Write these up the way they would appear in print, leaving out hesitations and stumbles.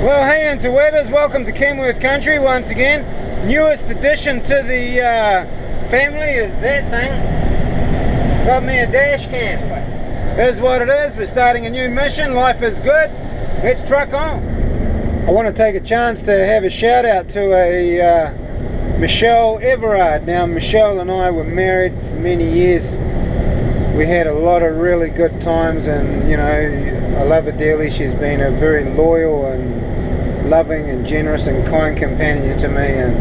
Well, hey interwebers, welcome to Kenworth Country once again. Newest addition to the family is that thing. Got me a dash cam. Here's what it is. We're starting a new mission. Life is good. Let's truck on. I want to take a chance to have a shout out to a Michelle Everard. Now, Michelle and I were married for many years. We had a lot of really good times, and you know, I love her dearly. She's been a very loyal and loving and generous and kind companion to me, and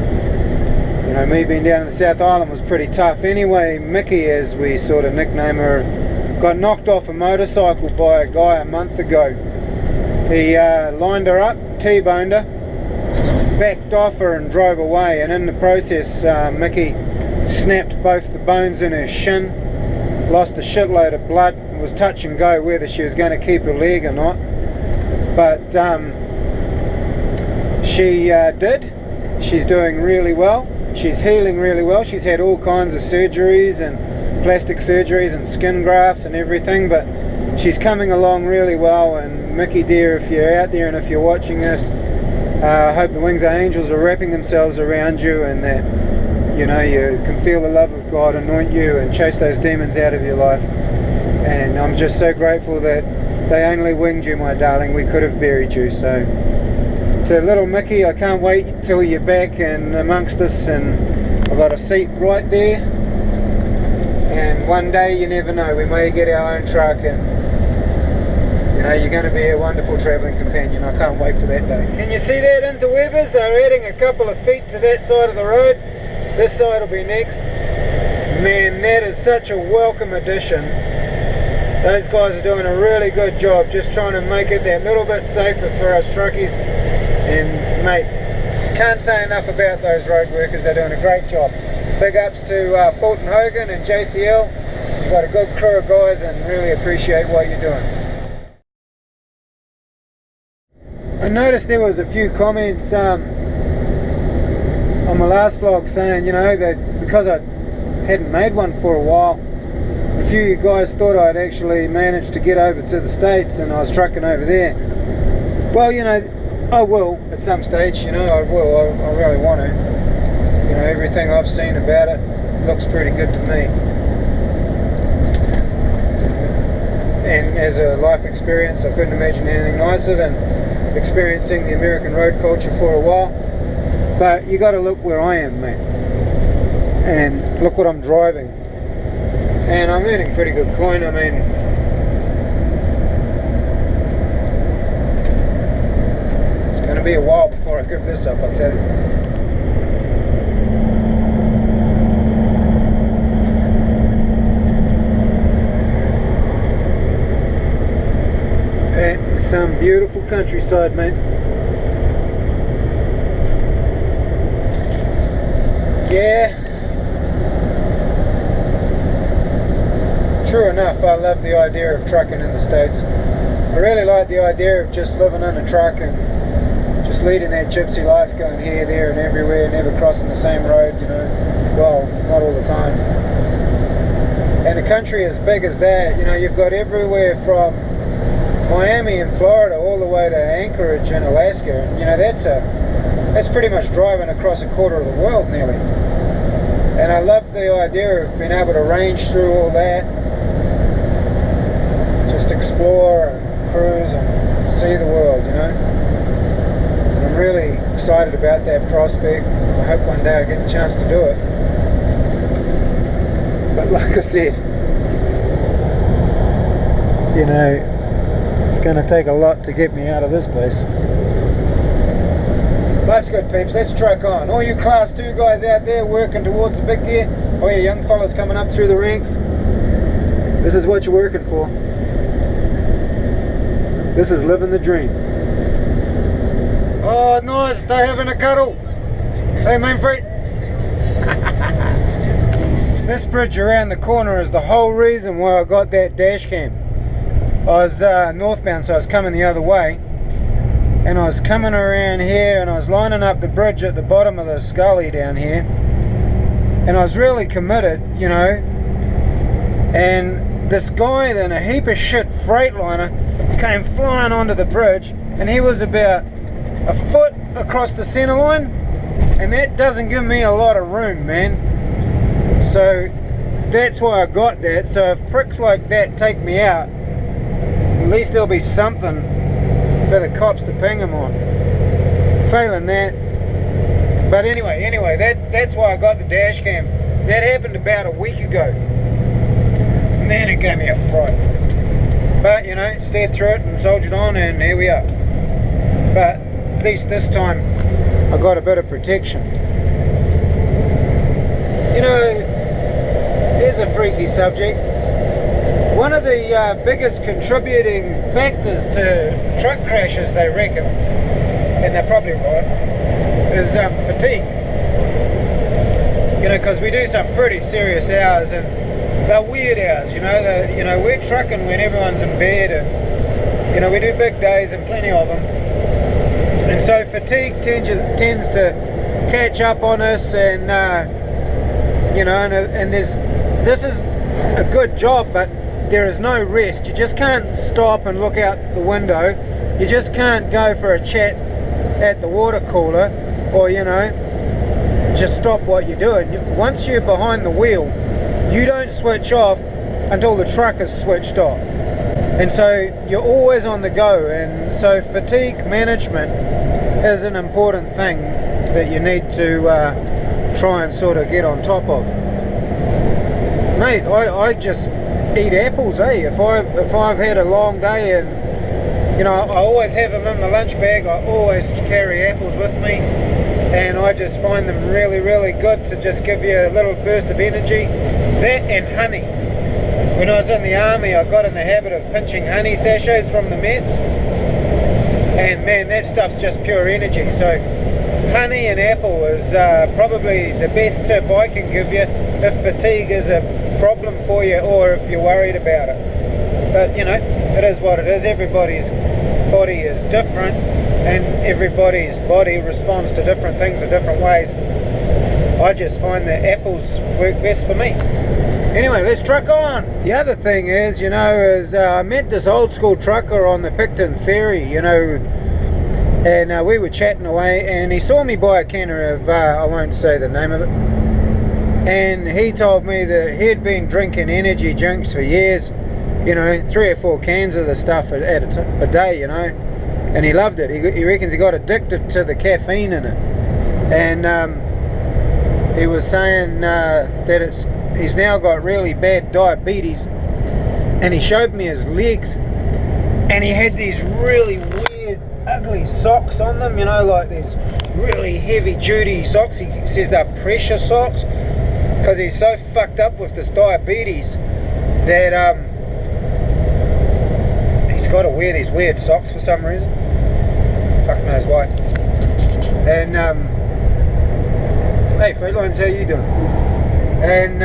you know, me being down in the South Island was pretty tough. Anyway, Mickey, as we sort of nickname her, got knocked off a motorcycle by a guy a month ago. He lined her up, T-boned her, backed off her and drove away, and in the process Mickey snapped both the bones in her shin, lost a shitload of blood, and was touch and go whether she was going to keep her leg or not. But she did. She's doing really well. She's healing really well. She's had all kinds of surgeries and plastic surgeries and skin grafts and everything, but she's coming along really well. And Mickey dear, if you're out there and if you're watching this, I hope the wings of angels are wrapping themselves around you, and that you know, you can feel the love of God anoint you and chase those demons out of your life. And I'm just so grateful that they only winged you, my darling. We could have buried you. So to little Mickey, I can't wait till you're back and amongst us, and I've got a seat right there, and one day, you never know, we may get our own truck, and you know, you're going to be a wonderful travelling companion. I can't wait for that day. Can you see that, interwebers? They're adding a couple of feet to that side of the road. This side will be next. Man, that is such a welcome addition. Those guys are doing a really good job, just trying to make it that little bit safer for us truckies. And mate, can't say enough about those road workers. They're doing a great job. Big ups to Fulton Hogan and JCL. You've got a good crew of guys, and really appreciate what you're doing. I noticed there was a few comments on my last vlog saying, you know, that because I hadn't made one for a while, a few of you guys thought I'd actually managed to get over to the States and I was trucking over there. Well, you know, I will at some stage, you know, I will. I really want to. You know, everything I've seen about it looks pretty good to me. And as a life experience, I couldn't imagine anything nicer than experiencing the American road culture for a while. But you got to look where I am, mate, and look what I'm driving, and I'm earning pretty good coin. I mean, it's going to be a while before I give this up, I'll tell you. That is some beautiful countryside, mate. Yeah, true enough, I love the idea of trucking in the States. I really like the idea of just living in a truck and just leading that gypsy life, going here, there and everywhere, never crossing the same road, you know, well, not all the time. And a country as big as that, you know, you've got everywhere from Miami in Florida all the way to Anchorage in Alaska, and you know, that's pretty much driving across a quarter of the world nearly. And I love the idea of being able to range through all that, just explore and cruise and see the world, you know. And I'm really excited about that prospect. I hope one day I get the chance to do it. But like I said, you know, it's going to take a lot to get me out of this place. Life's good, peeps. Let's truck on. All you class 2 guys out there working towards the big gear, all you young fellas coming up through the ranks, this is what you're working for. This is living the dream. Oh, nice. They're having a cuddle. Hey, Mainfree. This bridge around the corner is the whole reason why I got that dash cam. I was northbound, so I was coming the other way. And I was coming around here and I was lining up the bridge at the bottom of this gully down here, and I was really committed, you know, and this guy in a heap of shit Freightliner came flying onto the bridge, and he was about a foot across the center line, and that doesn't give me a lot of room, man. So that's why I got that. So if pricks like that take me out, at least there'll be something for the cops to ping them on. Failing that. But anyway, that's why I got the dash cam. That happened about a week ago. Man, it gave me a fright. But, you know, steered through it and soldiered on, and here we are. But at least this time I got a bit of protection. You know, here's a freaky subject. One of the biggest contributing factors to truck crashes, they reckon, and they're probably right, is fatigue. You know, because we do some pretty serious hours, and they're weird hours. You know, we're trucking when everyone's in bed, and you know, we do big days and plenty of them, and so fatigue tends to catch up on us, and you know, and this is a good job, but there is no rest. You just can't stop and look out the window. You just can't go for a chat at the water cooler, or, you know, just stop what you're doing. Once you're behind the wheel, you don't switch off until the truck is switched off, and so you're always on the go. And so fatigue management is an important thing that you need to try and sort of get on top of. Mate, I just eat apples, if I've had a long day, and you know, I always have them in my lunch bag. I always carry apples with me, and I just find them really, really good to just give you a little burst of energy. That and honey. When I was in the army, I got in the habit of pinching honey sachets from the mess, and man, that stuff's just pure energy. So honey and apple is probably the best tip I can give you if fatigue is a problem for you, or if you're worried about it. But you know, it is what it is. Everybody's body is different, and everybody's body responds to different things in different ways. I just find that apples work best for me. Anyway, let's truck on. The other thing is, you know, I met this old school trucker on the Picton ferry, you know, and we were chatting away, and he saw me buy a canner of, I won't say the name of it, and he told me that he'd been drinking energy drinks for years, you know, 3 or 4 cans of the stuff a day, you know, and he loved it. He reckons he got addicted to the caffeine in it, and he was saying that he's now got really bad diabetes, and he showed me his legs, and he had these really weird, ugly socks on them, you know, like these really heavy duty socks. He says they're pressure socks, because he's so fucked up with this diabetes that he's got to wear these weird socks for some reason. Fuck knows why. And hey Freelines, how you doing? And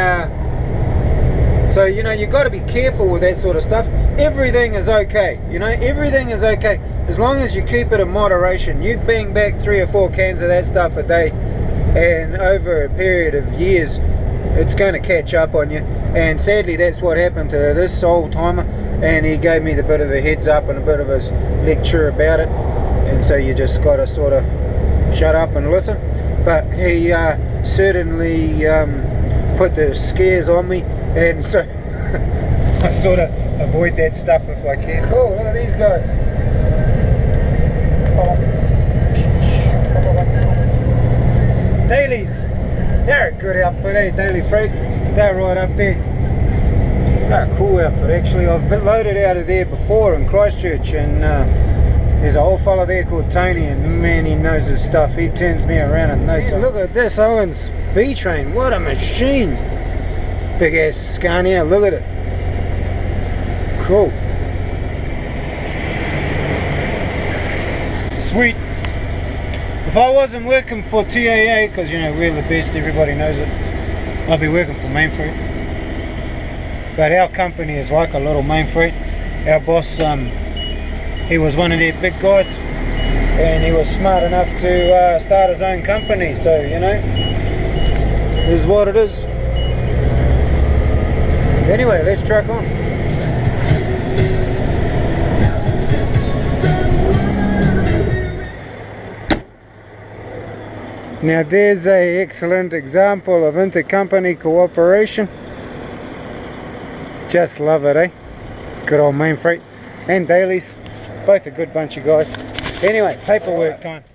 so, you know, you've got to be careful with that sort of stuff. Everything is okay, you know, everything is okay as long as you keep it in moderation. You bang back 3 or 4 cans of that stuff a day, and over a period of years it's going to catch up on you. And sadly, that's what happened to this old timer, and he gave me the bit of a heads up and a bit of his lecture about it. And so you just got to sort of shut up and listen. But he certainly put the scares on me, and so I sort of avoid that stuff if I can. Cool, look at these guys. Dailies. They're a good outfit, eh? Daily Freight. They're right up there. They're a cool outfit, actually. I've loaded out of there before in Christchurch, and there's a whole fella there called Tony, and man, he knows his stuff. He turns me around in no time. Look at this Owens B-Train. What a machine. Big ass Scania. Look at it. Cool. Sweet. If I wasn't working for TAA, because, you know, we're the best, everybody knows it, I'd be working for Mainfreight. But our company is like a little Mainfreight. Our boss, he was one of their big guys, and he was smart enough to start his own company. So, you know, this is what it is. Anyway, let's truck on. Now there's a excellent example of intercompany cooperation. Just love it, eh? Good old Main Freight and Dailies, both a good bunch of guys. Anyway, paperwork time.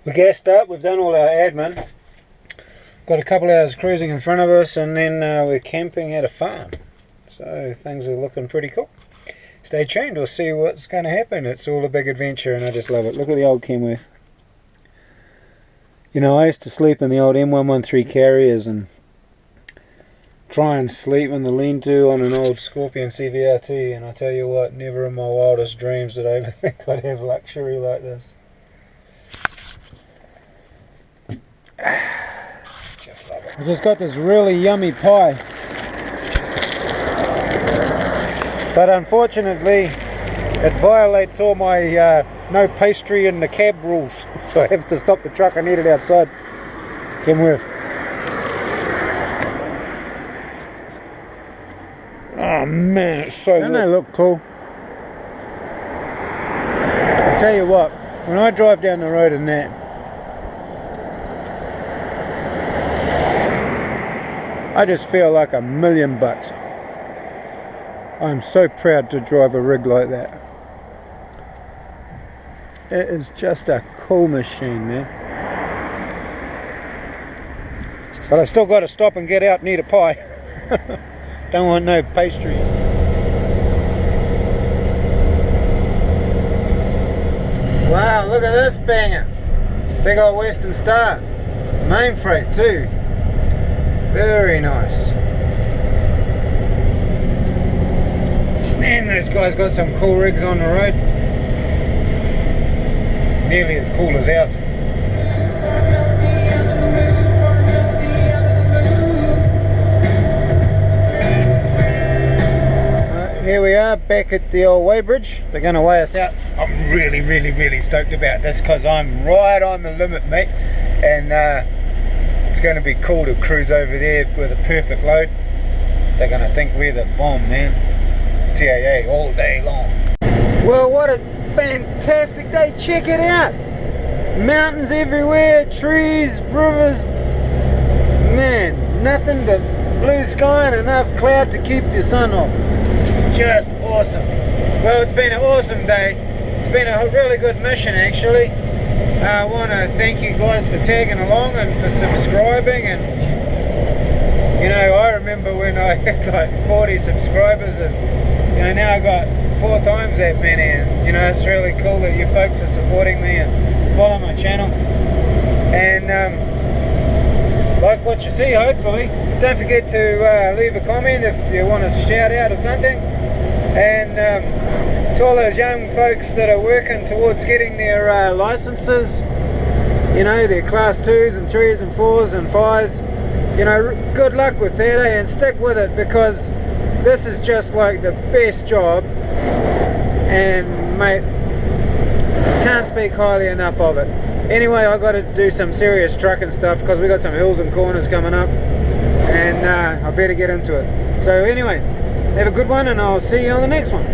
We gassed up, we've done all our admin. Got a couple hours cruising in front of us, and then we're camping at a farm. So things are looking pretty cool. Stay tuned, we'll see what's going to happen. It's all a big adventure and I just love it. Look at the old Kenworth. You know, I used to sleep in the old M113 carriers and try and sleep in the lean-to on an old Scorpion CVRT, and I tell you what, never in my wildest dreams did I ever think I'd have luxury like this. Just love it. I just got this really yummy pie, but unfortunately it violates all my no pastry in the cab rules, so I have to stop the truck and eat it outside. Kenworth. Oh man, it's so good. Don't they look cool? I'll tell you what, when I drive down the road in that, I just feel like $1,000,000. I'm so proud to drive a rig like that. It is just a cool machine, man. But I still got to stop and get out and eat a pie. Don't want no pastry. Wow, look at this banger. Big old Western Star. Main Freight too. Very nice. Man, those guys got some cool rigs on the road. Nearly as cool as ours. Here we are back at the old weighbridge. They're going to weigh us out. I'm really stoked about this because I'm right on the limit, mate. And it's going to be cool to cruise over there with a perfect load. They're going to think we're the bomb, man. TAA all day long. Well, what a fantastic day. Check it out. Mountains everywhere, trees, rivers. Man, nothing but blue sky and enough cloud to keep your sun off. Just awesome. Well, it's been an awesome day. It's been a really good mission, actually. I want to thank you guys for tagging along and for subscribing. And you know, I remember when I had like 40 subscribers, and you know, now I got 4 times that many. And you know, it's really cool that you folks are supporting me and follow my channel. And like what you see, hopefully. Don't forget to leave a comment if you want a shout out or something. And to all those young folks that are working towards getting their licenses, you know, their class 2s and 3s and 4s and 5s, you know, good luck with that, eh? And stick with it, because this is just like the best job, and mate, can't speak highly enough of it. Anyway, I got to do some serious trucking stuff because we got some hills and corners coming up, and I better get into it. So anyway, have a good one, and I'll see you on the next one.